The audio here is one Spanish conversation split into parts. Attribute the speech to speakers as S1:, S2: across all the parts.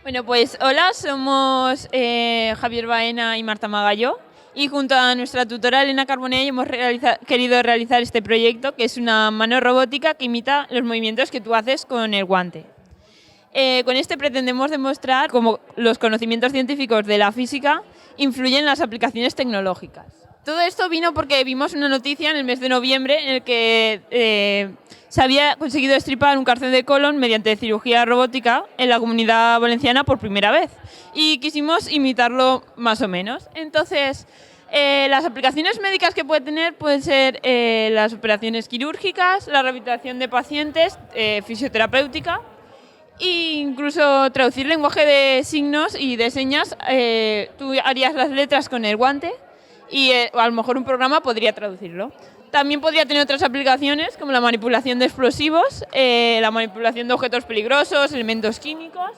S1: Bueno, pues hola, somos Javier Baena y Marta Magallo y junto a nuestra tutora Elena Carbonell hemos querido realizar este proyecto, que es una mano robótica que imita los movimientos que tú haces con el guante. Con este pretendemos demostrar cómo los conocimientos científicos de la física influyen en las aplicaciones tecnológicas. Todo esto vino porque vimos una noticia en el mes de noviembre en el que se había conseguido extirpar un cáncer de colon mediante cirugía robótica en la Comunidad Valenciana por primera vez y quisimos imitarlo más o menos. Entonces, las aplicaciones médicas que puede tener pueden ser las operaciones quirúrgicas, la rehabilitación de pacientes, fisioterapéutica e incluso traducir lenguaje de signos y de señas. Tú harías las letras con el guante y a lo mejor un programa podría traducirlo. También podría tener otras aplicaciones como la manipulación de explosivos, la manipulación de objetos peligrosos, elementos químicos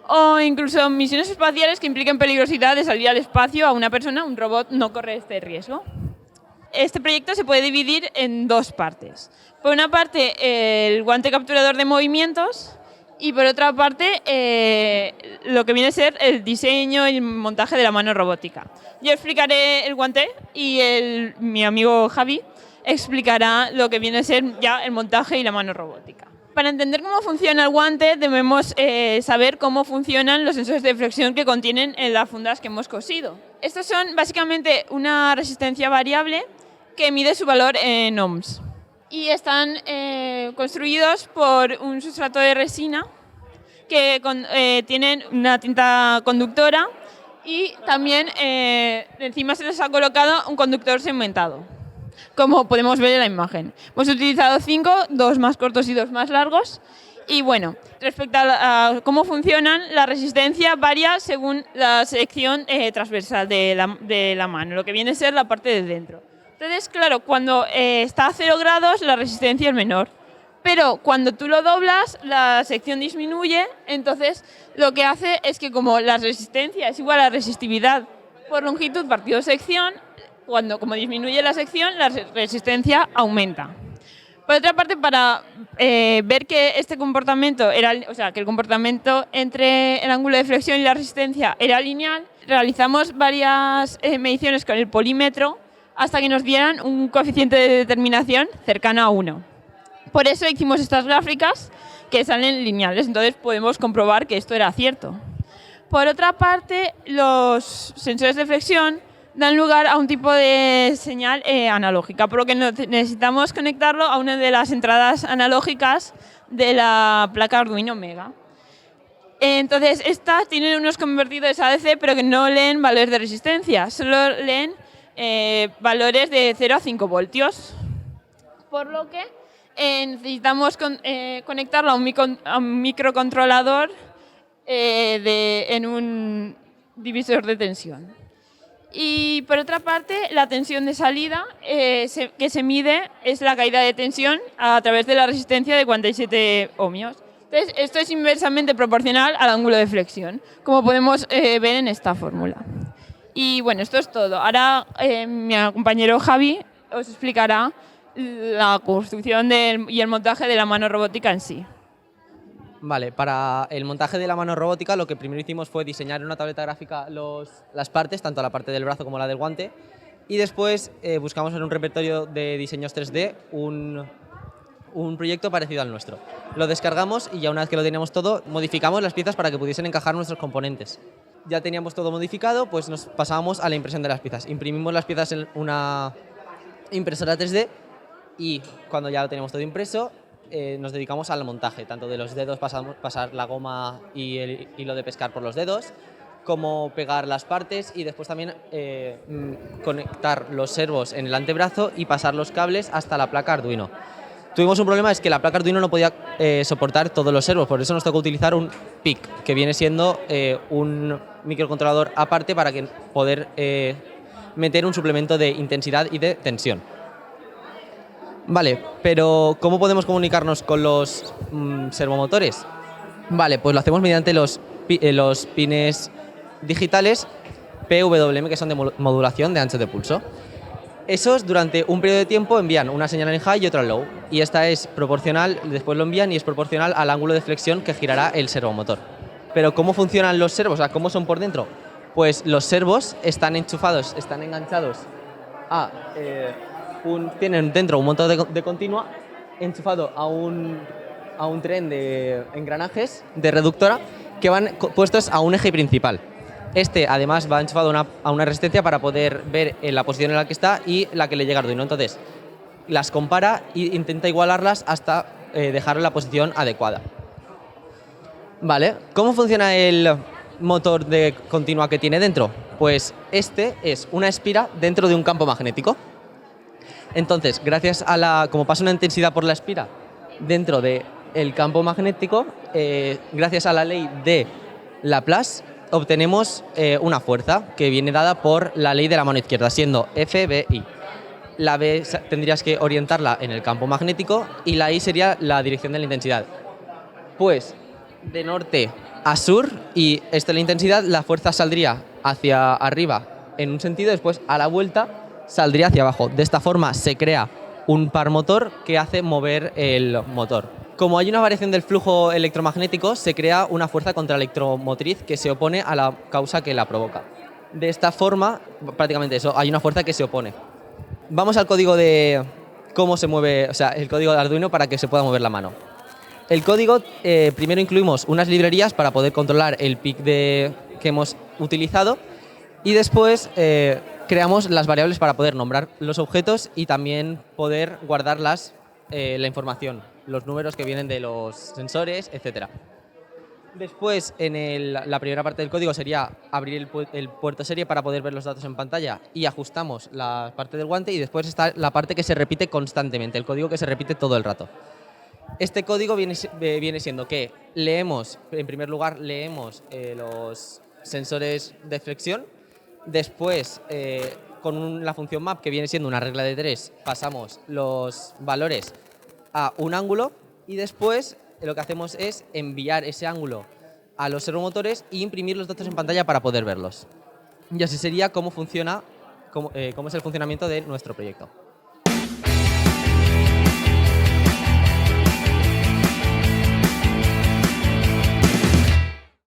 S1: o incluso misiones espaciales que impliquen peligrosidad de salir al espacio a una persona. Un robot no corre este riesgo. Este proyecto se puede dividir en dos partes. Por una parte, el guante capturador de movimientos y por otra parte, lo que viene a ser el diseño y el montaje de la mano robótica. Yo explicaré el guante y mi amigo Javi explicará lo que viene a ser ya el montaje y la mano robótica. Para entender cómo funciona el guante debemos saber cómo funcionan los sensores de flexión que contienen en las fundas que hemos cosido. Estos son básicamente una resistencia variable que mide su valor en ohms y están construidos por un sustrato de resina que tienen una tinta conductora y también encima se les ha colocado un conductor segmentado, como podemos ver en la imagen. Hemos utilizado 5, 2 más cortos y 2 más largos. Y bueno, respecto a cómo funcionan, la resistencia varía según la sección transversal de la mano, lo que viene a ser la parte de dentro. Entonces, claro, cuando está a 0 grados, la resistencia es menor. Pero cuando tú lo doblas, la sección disminuye, entonces lo que hace es que como la resistencia es igual a la resistividad por longitud partido sección, como disminuye la sección, la resistencia aumenta. Por otra parte, para ver que este comportamiento que el comportamiento entre el ángulo de flexión y la resistencia era lineal, realizamos varias mediciones con el polímetro hasta que nos dieran un coeficiente de determinación cercano a 1. Por eso hicimos estas gráficas que salen lineales, entonces podemos comprobar que esto era cierto. Por otra parte, los sensores de flexión dan lugar a un tipo de señal analógica, por lo que necesitamos conectarlo a una de las entradas analógicas de la placa Arduino Mega. Entonces, estas tienen unos convertidores ADC, pero que no leen valores de resistencia, solo leen valores de 0 a 5 voltios, por lo que necesitamos conectarlo a un microcontrolador en un divisor de tensión. Y por otra parte, la tensión de salida que se mide es la caída de tensión a través de la resistencia de 47 ohmios. Entonces, esto es inversamente proporcional al ángulo de flexión, como podemos ver en esta fórmula. Y bueno, esto es todo. Ahora mi compañero Javi os explicará la construcción y el montaje de la mano robótica en sí.
S2: Vale, para el montaje de la mano robótica lo que primero hicimos fue diseñar en una tableta gráfica las partes, tanto la parte del brazo como la del guante, y después buscamos en un repertorio de diseños 3D un proyecto parecido al nuestro. Lo descargamos y ya una vez que lo teníamos todo, modificamos las piezas para que pudiesen encajar nuestros componentes. Ya teníamos todo modificado, pues nos pasábamos a la impresión de las piezas. Imprimimos las piezas en una impresora 3D y cuando ya lo teníamos todo impreso, nos dedicamos al montaje, tanto de los dedos, pasar la goma y el hilo de pescar por los dedos, como pegar las partes y después también conectar los servos en el antebrazo y pasar los cables hasta la placa Arduino. Tuvimos un problema, es que la placa Arduino no podía soportar todos los servos, por eso nos tocó utilizar un PIC, que viene siendo un microcontrolador aparte para poder meter un suplemento de intensidad y de tensión. Vale, pero ¿cómo podemos comunicarnos con los servomotores? Vale, pues lo hacemos mediante los pines digitales PWM, que son de modulación de ancho de pulso. Esos durante un periodo de tiempo envían una señal en high y otra en low, y esta es proporcional, después lo envían y es proporcional al ángulo de flexión que girará el servomotor. Pero ¿cómo funcionan los servos? O sea, ¿cómo son por dentro? Pues los servos están enchufados, están enganchados a... tienen dentro un motor de continua enchufado a un tren de engranajes de reductora que van puestos a un eje principal. Este además va enchufado a una resistencia para poder ver la posición en la que está y la que le llega Arduino. Entonces las compara e intenta igualarlas hasta dejar la posición adecuada. Vale, ¿cómo funciona el motor de continua que tiene dentro? Pues este es una espira dentro de un campo magnético. Entonces, gracias a como pasa una intensidad por la espira dentro del campo magnético, gracias a la ley de Laplace, obtenemos una fuerza que viene dada por la ley de la mano izquierda, siendo FBI. La B tendrías que orientarla en el campo magnético y la I sería la dirección de la intensidad. Pues de norte a sur, y esta es la intensidad, la fuerza saldría hacia arriba en un sentido, después a la vuelta saldría hacia abajo. De esta forma se crea un par motor que hace mover el motor. Como hay una variación del flujo electromagnético, se crea una fuerza contraelectromotriz que se opone a la causa que la provoca. De esta forma, prácticamente eso, hay una fuerza que se opone. Vamos al código de cómo se mueve, o sea, el código de Arduino para que se pueda mover la mano. El código, primero incluimos unas librerías para poder controlar el PIC que hemos utilizado y después creamos las variables para poder nombrar los objetos y también poder guardar la información, los números que vienen de los sensores, etc. Después, en la primera parte del código sería abrir el puerto serie para poder ver los datos en pantalla y ajustamos la parte del guante, y después está la parte que se repite constantemente, el código que se repite todo el rato. Este código viene siendo que leemos, en primer lugar, leemos los sensores de flexión, después con la función map, que viene siendo una regla de 3, pasamos los valores a un ángulo y después lo que hacemos es enviar ese ángulo a los servomotores e imprimir los datos en pantalla para poder verlos. Y así sería cómo funciona, cómo es el funcionamiento de nuestro proyecto.